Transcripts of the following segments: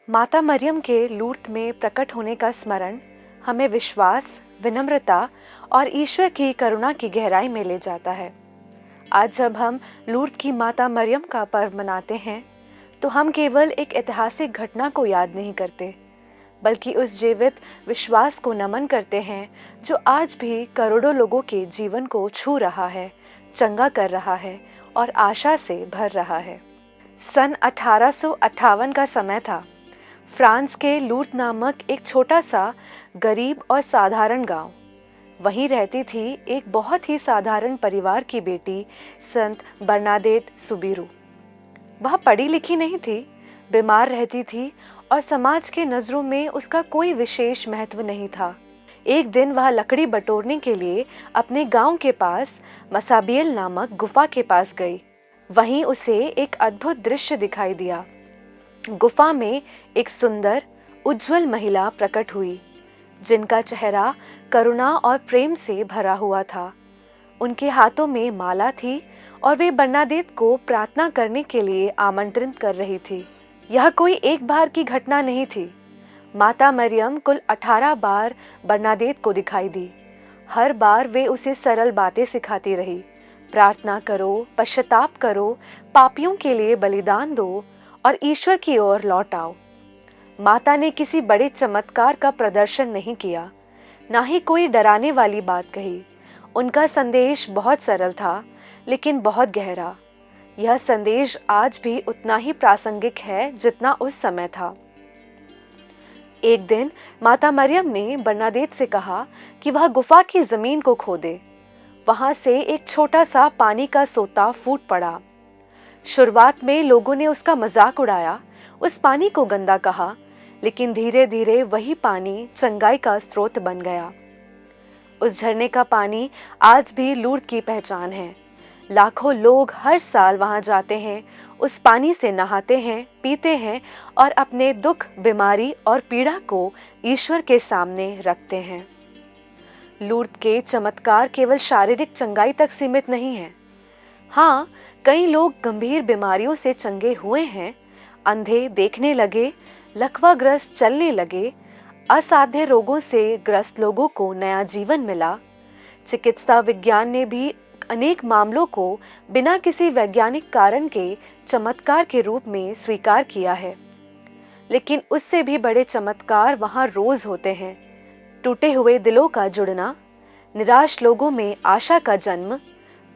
माता मरियम के लूर्द में प्रकट होने का स्मरण हमें विश्वास, विनम्रता और ईश्वर की करुणा की गहराई में ले जाता है। आज जब हम लूर्द की माता मरियम का पर्व मनाते हैं, तो हम केवल एक ऐतिहासिक घटना को याद नहीं करते, बल्कि उस जीवित विश्वास को नमन करते हैं जो आज भी करोड़ों लोगों के जीवन को छू रहा है, चंगा कर रहा है और आशा से भर रहा है। सन 1858 का समय था। फ्रांस के लूर्द नामक एक छोटा सा गरीब और साधारण गांव। वहीं रहती थी एक बहुत ही साधारण परिवार की बेटी संत बरनादेत सुबीरू। वह पढ़ी लिखी नहीं थी, बीमार रहती थी और समाज के नजरों में उसका कोई विशेष महत्व नहीं था। एक दिन वह लकड़ी बटोरने के लिए अपने गांव के पास मसाबियल नामक गुफा के पास गई। वहीं उसे एक अद्भुत दृश्य दिखाई दिया। गुफा में एक सुंदर, उज्जवल महिला प्रकट हुई, जिनका चेहरा करुणा और प्रेम से भरा हुआ था। उनके हाथों में माला थी और वे बरनादेत को प्रार्थना करने के लिए आमंत्रित कर रही थी। यह कोई एक बार की घटना नहीं थी। माता मरियम कुल 18 बार बरनादेत को दिखाई दी। हर बार वे उसे सरल बातें सिखाती रही। प्रार्थना करो, पश्चाताप करो, पापियों के लिए बलिदान दो और ईश्वर की ओर लौट आओ। माता ने किसी बड़े चमत्कार का प्रदर्शन नहीं किया, ना ही कोई डराने वाली बात कही। उनका संदेश बहुत सरल था, लेकिन बहुत गहरा। यह संदेश आज भी उतना ही प्रासंगिक है जितना उस समय था। एक दिन माता मरियम ने बरनादेत से कहा कि वह गुफा की जमीन को खोदे। वहां से एक छोटा सा पानी का सोता फूट पड़ा। शुरुआत में लोगों ने उसका मजाक उड़ाया, उस पानी को गंदा कहा, लेकिन धीरे धीरे वही पानी चंगाई का स्रोत बन गया। उस झरने का पानी आज भी लूर्द की पहचान है। लाखों लोग हर साल वहां जाते हैं, उस पानी से नहाते हैं, पीते हैं और अपने दुख, बीमारी और पीड़ा को ईश्वर के सामने रखते हैं। लूर्द के चमत्कार केवल शारीरिक चंगाई तक सीमित नहीं है। हाँ, कई लोग गंभीर बीमारियों से चंगे हुए हैं। अंधे देखने लगे, लकवाग्रस्त चलने लगे, असाध्य रोगों से ग्रस्त लोगों को नया जीवन मिला। चिकित्सा विज्ञान ने भी अनेक मामलों को बिना किसी वैज्ञानिक कारण के चमत्कार के रूप में स्वीकार किया है। लेकिन उससे भी बड़े चमत्कार वहां रोज होते हैं। टूटे हुए दिलों का जुड़ना, निराश लोगों में आशा का जन्म,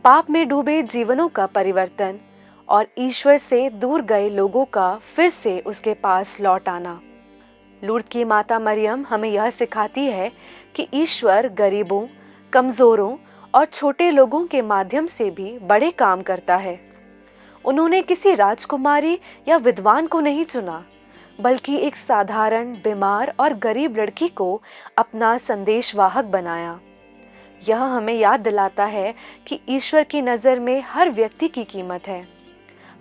पाप में डूबे जीवनों का परिवर्तन और ईश्वर से दूर गए लोगों का फिर से उसके पास लौट आना। लूर्द की माता मरियम हमें यह सिखाती है कि ईश्वर गरीबों, कमजोरों और छोटे लोगों के माध्यम से भी बड़े काम करता है। उन्होंने किसी राजकुमारी या विद्वान को नहीं चुना, बल्कि एक साधारण, बीमार और गरीब लड़की को अपना संदेशवाहक बनाया। यह हमें याद दिलाता है कि ईश्वर की नज़र में हर व्यक्ति की कीमत है।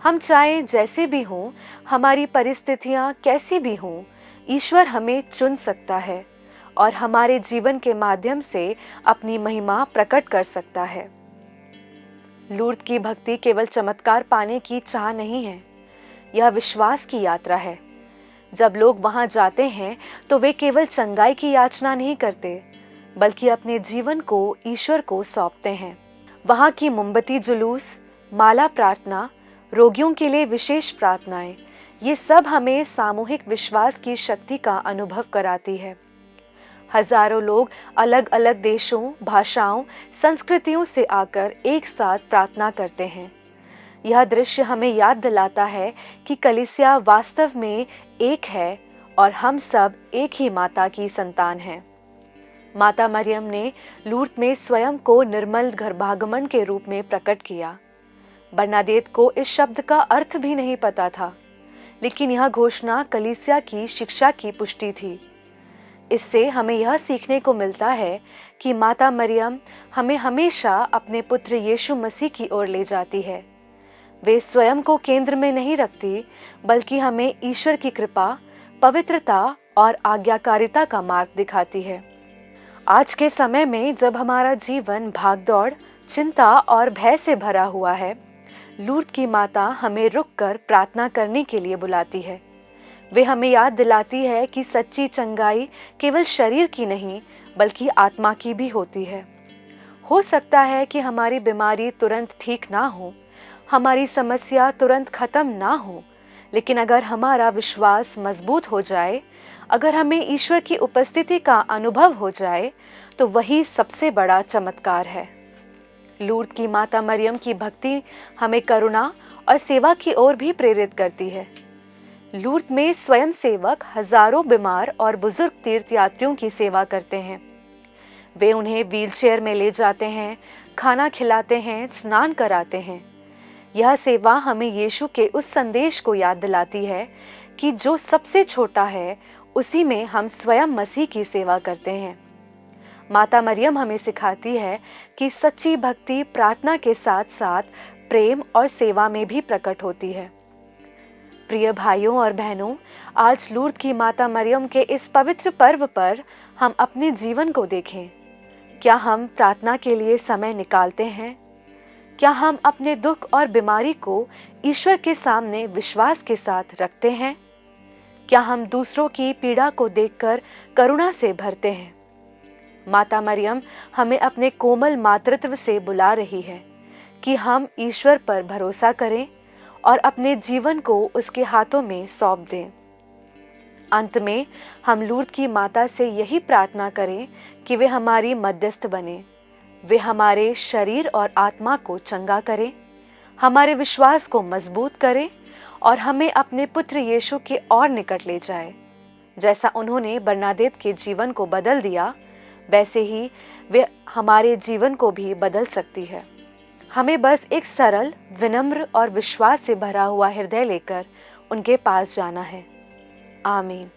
हम चाहे जैसे भी हों, हमारी परिस्थितियां कैसी भी हों, ईश्वर हमें चुन सकता है और हमारे जीवन के माध्यम से अपनी महिमा प्रकट कर सकता है। लूर्द की भक्ति केवल चमत्कार पाने की चाह नहीं है, यह विश्वास की यात्रा है। जब लोग वहां जाते हैं तो वे केवल चंगाई की याचना नहीं करते, बल्कि अपने जीवन को ईश्वर को सौंपते हैं। वहां की मोमबत्ती जुलूस, माला प्रार्थना, रोगियों के लिए विशेष प्रार्थनाएं, ये सब हमें सामूहिक विश्वास की शक्ति का अनुभव कराती है। हजारों लोग अलग अलग देशों, भाषाओं, संस्कृतियों से आकर एक साथ प्रार्थना करते हैं। यह दृश्य हमें याद दिलाता है कि कलीसिया वास्तव में एक है और हम सब एक ही माता की संतान हैं। माता मरियम ने लूर्द में स्वयं को निर्मल गर्भागमन के रूप में प्रकट किया। बरनादेत को इस शब्द का अर्थ भी नहीं पता था, लेकिन यह घोषणा कलीसिया की शिक्षा की पुष्टि थी। इससे हमें यह सीखने को मिलता है कि माता मरियम हमें हमेशा अपने पुत्र यीशु मसीह की ओर ले जाती है। वे स्वयं को केंद्र में नहीं रखती, बल्कि हमें ईश्वर की कृपा, पवित्रता और आज्ञाकारिता का मार्ग दिखाती है। आज के समय में जब हमारा जीवन भागदौड़, चिंता और भय से भरा हुआ है, लूर्द की माता हमें रुककर प्रार्थना करने के लिए बुलाती है। वे हमें याद दिलाती है कि सच्ची चंगाई केवल शरीर की नहीं बल्कि आत्मा की भी होती है। हो सकता है कि हमारी बीमारी तुरंत ठीक ना हो, हमारी समस्या तुरंत खत्म ना हो, लेकिन अगर हमारा विश्वास मजबूत हो जाए, अगर हमें ईश्वर की उपस्थिति का अनुभव हो जाए, तो वही सबसे बड़ा चमत्कार है। लूर्द की माता मरियम की भक्ति हमें करुणा और सेवा की ओर भी प्रेरित करती है। लूर्द में स्वयं सेवक हजारों बीमार और बुजुर्ग तीर्थयात्रियों की सेवा करते हैं। वे उन्हें व्हीलचेयर में ले जाते हैं, खाना खिलाते हैं, स्नान कराते हैं। यह सेवा हमें यीशु के उस संदेश को याद दिलाती है कि जो सबसे छोटा है उसी में हम स्वयं मसीह की सेवा करते हैं। माता मरियम हमें सिखाती है कि सच्ची भक्ति प्रार्थना के साथ साथ प्रेम और सेवा में भी प्रकट होती है। प्रिय भाइयों और बहनों, आज लूर्द की माता मरियम के इस पवित्र पर्व पर हम अपने जीवन को देखें। क्या हम प्रार्थना के लिए समय निकालते हैं? क्या हम अपने दुख और बीमारी को ईश्वर के सामने विश्वास के साथ रखते हैं? क्या हम दूसरों की पीड़ा को देखकर करुणा से भरते हैं? माता मरियम हमें अपने कोमल मातृत्व से बुला रही है कि हम ईश्वर पर भरोसा करें और अपने जीवन को उसके हाथों में सौंप दें। अंत में हम लूर्द की माता से यही प्रार्थना करें कि वे हमारी मध्यस्थ बने, वे हमारे शरीर और आत्मा को चंगा करें, हमारे विश्वास को मजबूत करें और हमें अपने पुत्र यीशु के और निकट ले जाए। जैसा उन्होंने बरनादेत के जीवन को बदल दिया, वैसे ही वे हमारे जीवन को भी बदल सकती है। हमें बस एक सरल, विनम्र और विश्वास से भरा हुआ हृदय लेकर उनके पास जाना है। आमीन।